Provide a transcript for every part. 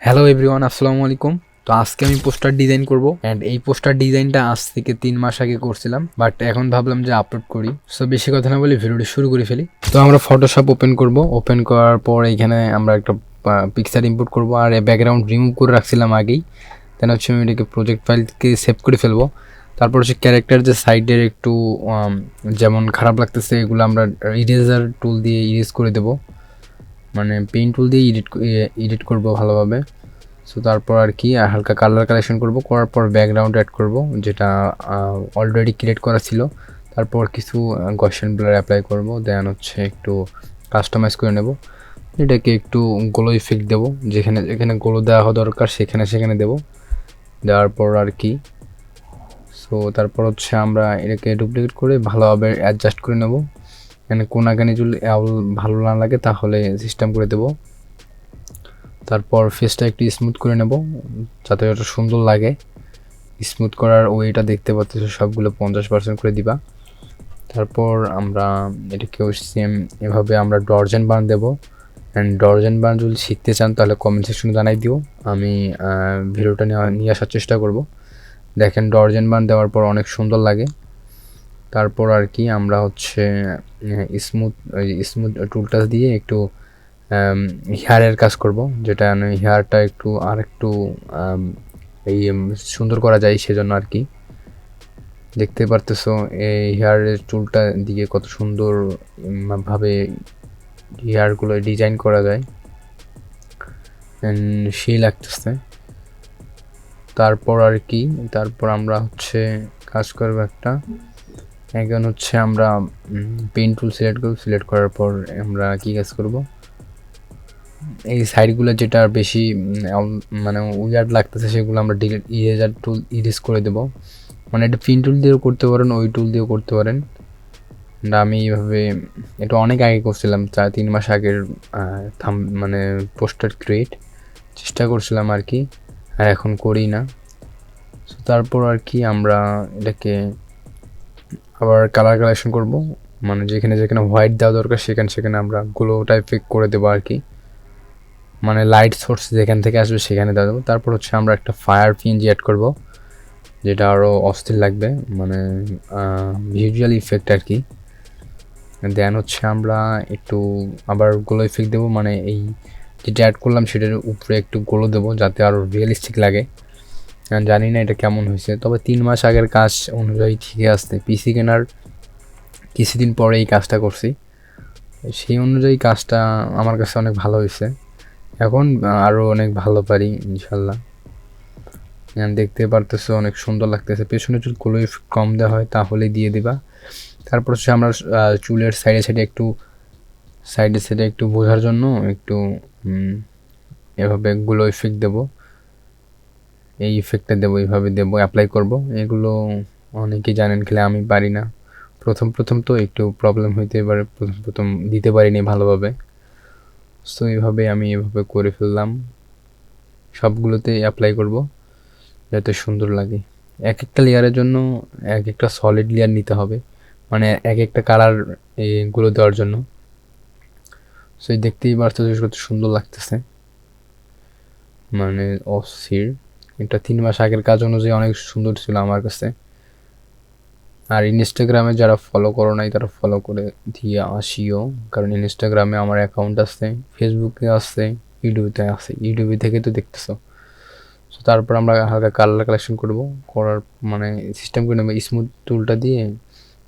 Hello everyone, আসসালামু আলাইকুম। তো আজকে আমি পোস্টার ডিজাইন করব অ্যান্ড এই পোস্টার ডিজাইনটা আজ থেকে 3 মাস আগে করছিলাম, বাট এখন ভাবলাম যে আপলোড করি। সো বেশি কথা না বলে ভিডিওটি শুরু করে ফেলি। তো আমরা ফটোশপ ওপেন করব। ওপেন করার পর এখানে আমরা একটা পিকচার ইম্পোর্ট করব, আর ব্যাকগ্রাউন্ড রিমুভ করে রাখছিলাম আগেই। দেন হচ্ছে আমি এটাকে প্রজেক্ট ফাইলকে সেভ করে ফেলবো। তারপর হচ্ছে ক্যারেক্টার যে সাইডের একটু যেমন খারাপ লাগতেছে এগুলো আমরা ইরেজার টুল দিয়ে ইরেজ করে দেবো, মানে পেইন্ট টুল দিয়ে এডিট করব ভালোভাবে। সো তারপর আর কি হালকা কালার কালেকশন করব, করার পর ব্যাকগ্রাউন্ড অ্যাড করব যেটা অলরেডি ক্রিয়েট করা ছিল। তারপর কিছু গসিয়ান ব্লার অ্যাপ্লাই করব, দেন হচ্ছে একটু কাস্টমাইজ করে নেব। এটাকে একটু গ্লো ইফেক্ট দেবো, যেখানে যেখানে গ্লো দেওয়া দরকার সেখানে সেখানে দেবো। দেওয়ার পর আর কি সো তারপর হচ্ছে আমরা এটাকে ডুপ্লিকেট করে ভালোভাবে অ্যাডজাস্ট করে নেব। এখানে কোনাকানি যদি ভালো না লাগে তাহলে সিস্টেম করে দেবো। তারপর ফেসটা একটু স্মুথ করে নেব যাতে ওটা সুন্দর লাগে। স্মুথ করার ওয়েটা দেখতে পাচ্ছি সবগুলো 50% করে দিবা। তারপর আমরা এটাকেও সেম এভাবে আমরা ডর্জন বান দেবো। অ্যান্ড ডর্জন বান যদি শিখতে চান তাহলে কমেন্ট সেকশনে জানাই দিও, আমি ভিডিওটা নিয়ে আসার চেষ্টা করব। দেখেন ডর্জন বান দেওয়ার পর অনেক সুন্দর লাগে। তারপর আর কি আমরা হচ্ছে স্মুথ স্মুথ টুলটা দিয়ে একটু হেয়ারের কাজ করব, যেটা হেয়ারটা একটু আর একটু এই সুন্দর করা যায় সেজন্য আর কি। দেখতে পারতেছো এই হেয়ারের চুলটা দিয়ে কত সুন্দর ভাবে হেয়ারগুলো ডিজাইন করা যায়, সেই লাগতেছে। তারপর আর কি তারপর আমরা হচ্ছে কাজ করবো একটা। এখন হচ্ছে আমরা পেইন্ট টুল সিলেক্ট করব। সিলেক্ট করার পর আমরা কি কাজ করব, এই সাইডগুলো যেটা বেশি মানে উইয়ার্ড লাগতেছে সেগুলো আমরা ডিলিট ইরেজার টুল ইরেজ করে দেবো। মানে এটা পিন টুল দিয়েও করতে পারেন, ওই টুল দিয়েও করতে পারেন। আমি এইভাবে এটা অনেক আগে করছিলাম, 3 মাস আগের মানে পোস্টার ক্রিয়েট চেষ্টা করছিলাম আর কি, আর এখন করি না। সো তারপর আর কি আমরা এটাকে আবার কালার কালেকশন করব, মানে যেখানে যেখানে হোয়াইট দেওয়া দরকার সেখানে সেখানে আমরা গ্লো টাইপ করে দেবো আর কি, মানে লাইট সোর্স যেখান থেকে আসবে সেখানে দেওয়া দেবো। তারপর হচ্ছে আমরা একটা ফায়ার পিএনজি অ্যাড করব, যেটা আরও অস্থির লাগবে, মানে ভিজুয়াল ইফেক্ট আর কি। দেন হচ্ছে আমরা একটু আবার গ্লো ইফেক্ট দেবো, মানে এই যেটা অ্যাড করলাম সেটার উপরে একটু গ্লো দেবো যাতে আরও রিয়েলিস্টিক লাগে। জানি না এটা কেমন হয়েছে, তবে 3 মাস আগের কাজ অনুযায়ী ঠিকই আসছে। পিসি কেনার কিছুদিন পরে এই কাজটা করছি, সেই অনুযায়ী কাজটা আমার কাছে অনেক ভালো হয়েছে। এখন আরও অনেক ভালো পারি ইনশাল্লাহ। দেখতে পারতেছো অনেক সুন্দর লাগতেছে। পেছনে চুল গুলো কম দেওয়া হয় তাহলে দিয়ে দিবা। তারপর হচ্ছে আমরা চুলের সাইডে সাইডে একটু বোঝার জন্য একটু এভাবে গুলো ইফেক্ট দেবো, এই ইফেক্টটা দেবো, এইভাবে দেবো, অ্যাপ্লাই করব। এগুলো অনেকেই জানেন, খেলে আমি পারি না। প্রথম তো একটু প্রবলেম হইতে পারে, প্রথম দিতে পারিনি ভালোভাবে। সো এইভাবে আমি এভাবে করে ফেললাম, সবগুলোতে অ্যাপ্লাই করব যাতে সুন্দর লাগে। এক একটা লেয়ারের জন্য এক একটা সলিড লেয়ার নিতে হবে, মানে এক একটা কালার এগুলো দেওয়ার জন্য। সো দেখতেই পারছো কত সুন্দর লাগতেছে, মানে অস্থির। এটা 3 মাস আগের কাজ অনুযায়ী অনেক সুন্দর ছিল আমার কাছে। আর ইনস্টাগ্রামে যারা ফলো করো নাই তারা ফলো করে দিয়ে আসিও, কারণ ইনস্টাগ্রামে আমার অ্যাকাউন্ট আছে, ফেসবুকে আছে, ইউটিউবে আছে। ইউটিউবে থেকে তো দেখতেছো। সো তারপর আমরা হালকা কালার কালেকশন করব, করার মানে সিস্টেম করে নেবো স্মুথ টুলটা দিয়ে,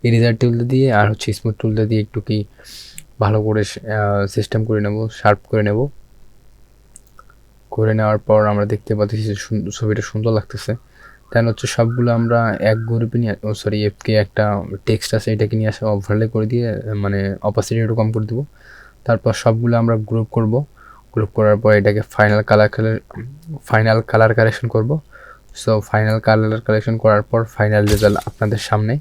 ইরেজার টুলটা দিয়ে, আর হচ্ছে স্মুথ টুলটা দিয়ে একটু কি ভালো করে সিস্টেম করে নেব, শার্প করে নেব। করে নেওয়ার পর আমরা দেখতে পাচ্ছি ছবিটা সুন্দর লাগতেছে। দেন হচ্ছে সবগুলো আমরা এক গ্রুপে নিয়ে এফকে একটা টেক্সট আছে এটাকে নিয়ে আসা ওভারলে করে দিয়ে, মানে অপাসিটি একটু কম করে দেবো। তারপর সবগুলো আমরা গ্রুপ করব। গ্রুপ করার পর এটাকে ফাইনাল কালার কালেকশন করব। সো ফাইনাল কালার কালেকশন করার পর ফাইনাল রেজাল্ট আপনাদের সামনে।